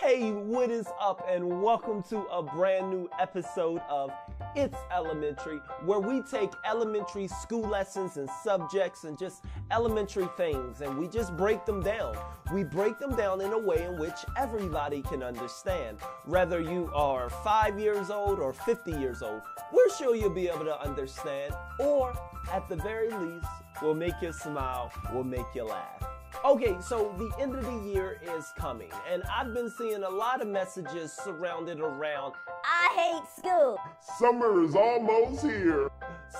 Hey, what is up, and welcome to a brand new episode of It's Elementary, where we take elementary school lessons and subjects and just elementary things, and we just break them down. We break them down in a way in which everybody can understand. Whether you are 5 years old or 50 years old, we're sure you'll be able to understand, or at the very least, we'll make you smile, we'll make you laugh. Okay, so the end of the year is coming, and I've been seeing a lot of messages surrounded around, I hate school. Summer is almost here.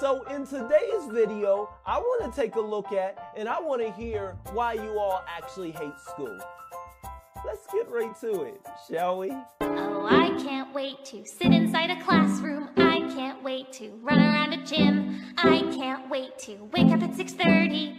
So in today's video, I want to take a look at, and I want to hear why you all actually hate school. Let's get right to it, shall we? Oh, I can't wait to sit inside a classroom. I can't wait to run around a gym. I can't wait to wake up at 6:30.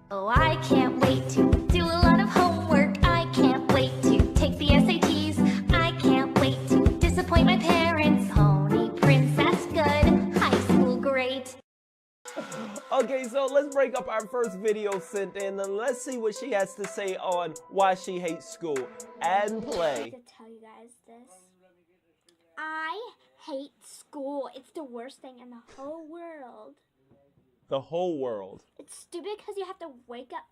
Oh, I can't wait to do a lot of homework. I can't wait to take the SATs. I can't wait to disappoint my parents. Pony princess good, high school great. Okay, so let's break up our first video sent in, and let's see what she has to say on why she hates school. And play. I have to tell you guys this. I hate school. It's the worst thing in the whole world. The whole world. It's stupid because you have to wake up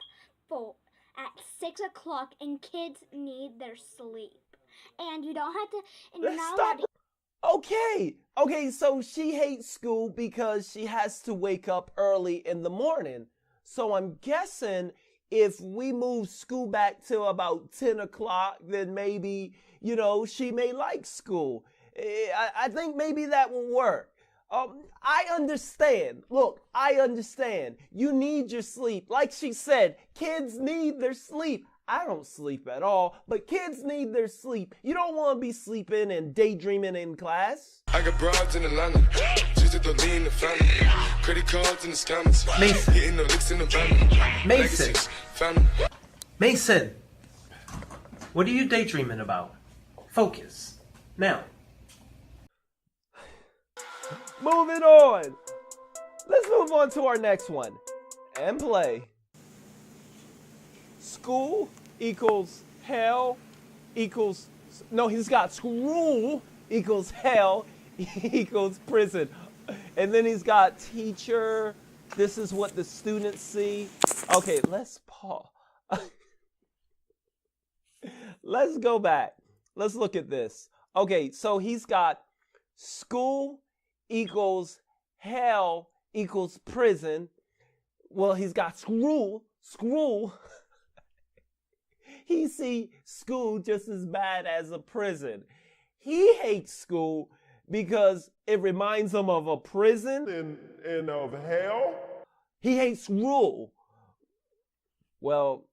at 6 o'clock and kids need their sleep. And you don't have to, and you're not allowed to. Okay, so she hates school because she has to wake up early in the morning. So I'm guessing if we move school back to about 10 o'clock, then maybe, she may like school. I think maybe that will work. I understand. Look, I understand. You need your sleep. Like she said, kids need their sleep. I don't sleep at all, but kids need their sleep. You don't want to be sleeping and daydreaming in class. I got broads in Atlanta, just to lean the family. Credit cards in the scammers. Mason. Getting no licks in the van. Mason. Family. Mason. What are you daydreaming about? Focus. Now. Moving on. Let's move on to our next one. And play. School equals hell equals... No, he's got school equals hell equals prison. And then he's got teacher. This is what the students see. Okay, let's pause. Let's go back. Let's look at this. Okay, so he's got school equals hell equals prison. Well, he's got school. He see school just as bad as a prison. He hates school because it reminds him of a prison And of hell? He hates rule. Well,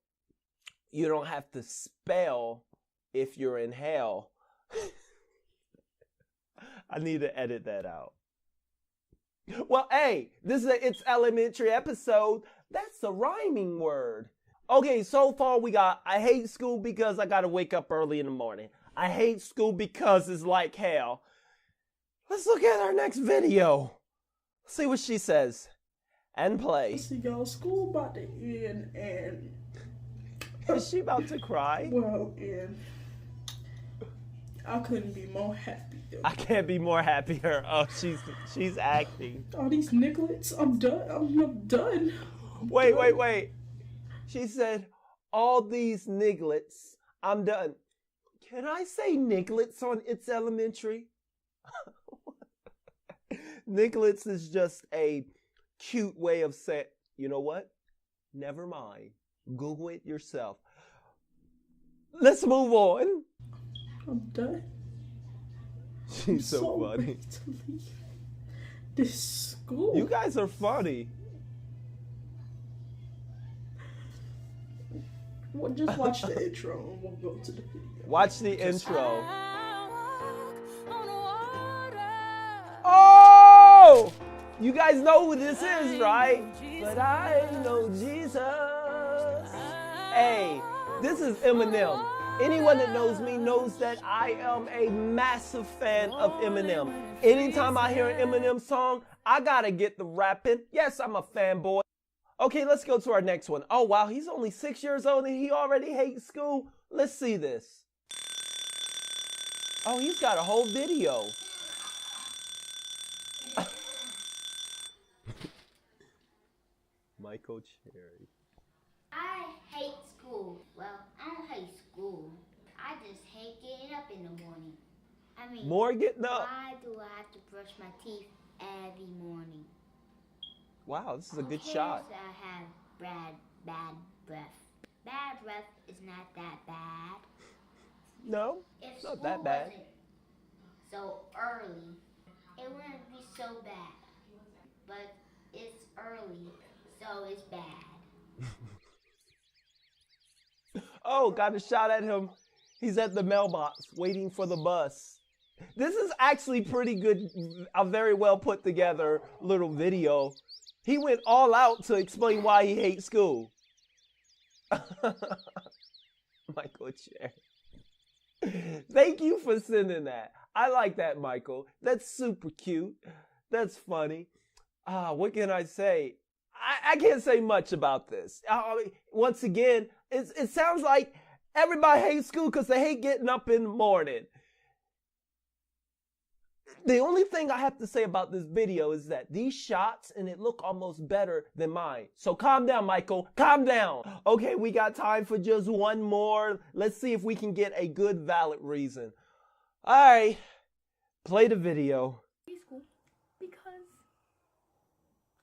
you don't have to spell if you're in hell. I need to edit that out. Well, hey, this is It's Elementary episode. That's a rhyming word. Okay, so far we got, I hate school because I gotta wake up early in the morning. I hate school because it's like hell. Let's look at our next video. See what she says. And play. See, y'all, school about to end, and Is she about to cry? well, and I couldn't be more happy. I can't be more happier. Oh, she's acting. All these nigglets, I'm done. I'm done. Wait. She said, all these nigglets, I'm done. Can I say nigglets on It's Elementary? Nigglets is just a cute way of saying, you know what? Never mind. Google it yourself. Let's move on. I'm done. She's so funny. ready to leave this school. You guys are funny. Well, just watch the intro and we'll go to the video. Watch the intro. Oh! You guys know who this is, right? But I know Jesus. Hey, this is Eminem. Anyone that knows me knows that I am a massive fan of Eminem. Anytime I hear an Eminem song, I gotta get the rapping. Yes, I'm a fanboy. Okay, let's go to our next one. Oh, wow, he's only 6 years old and he already hates school. Let's see this. Oh, he's got a whole video. Michael Cherry. I hate school. Well, I don't hate school. I just hate getting up in the morning. I mean, more getting up. Why do I have to brush my teeth every morning? Wow, this is a good shot. I have bad breath. Bad breath is not that bad. No, it's not that bad. Wasn't so early, it wouldn't be so bad. But it's early, so it's bad. Oh, got a shot at him. He's at the mailbox waiting for the bus. This is actually pretty good, a very well put together little video. He went all out to explain why he hates school. Michael Cherry. Thank you for sending that. I like that, Michael. That's super cute. That's funny. What can I say? I can't say much about this. Once again, it sounds like everybody hates school because they hate getting up in the morning. The only thing I have to say about this video is that these shots, and it look almost better than mine. So calm down, Michael. Calm down. Okay, we got time for just one more. Let's see if we can get a good, valid reason. All right. Play the video. School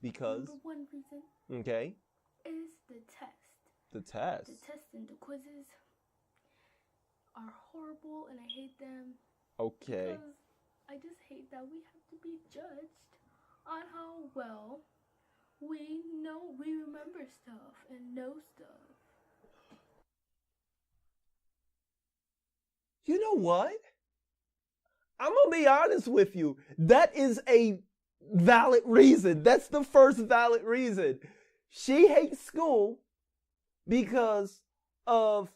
because number one reason okay. is the test. The test. The tests and the quizzes are horrible and I hate them. Okay. Because I just hate that we have to be judged on how well we remember stuff and know stuff. You know what? I'm going to be honest with you. That is a valid reason. That's the first valid reason. She hates school because of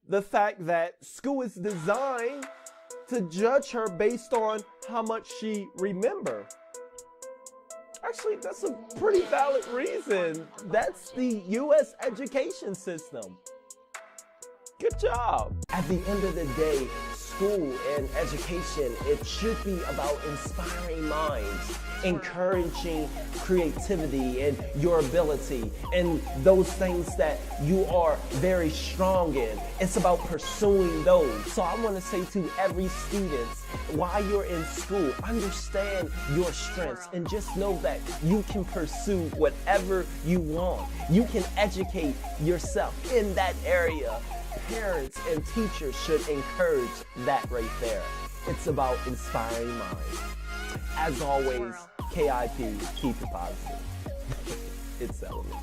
the fact that school is designed to judge her based on how much she remember. Actually, that's a pretty valid reason. That's the U.S. education system. Good job. At the end of the day, school and education, it should be about inspiring minds, encouraging creativity and your ability and those things that you are very strong in. It's about pursuing those. So I want to say to every student, while you're in school, understand your strengths and just know that you can pursue whatever you want. You can educate yourself in that area. Parents and teachers should encourage that right there. It's about inspiring minds. As always, KIP, keep it positive. It's elementary.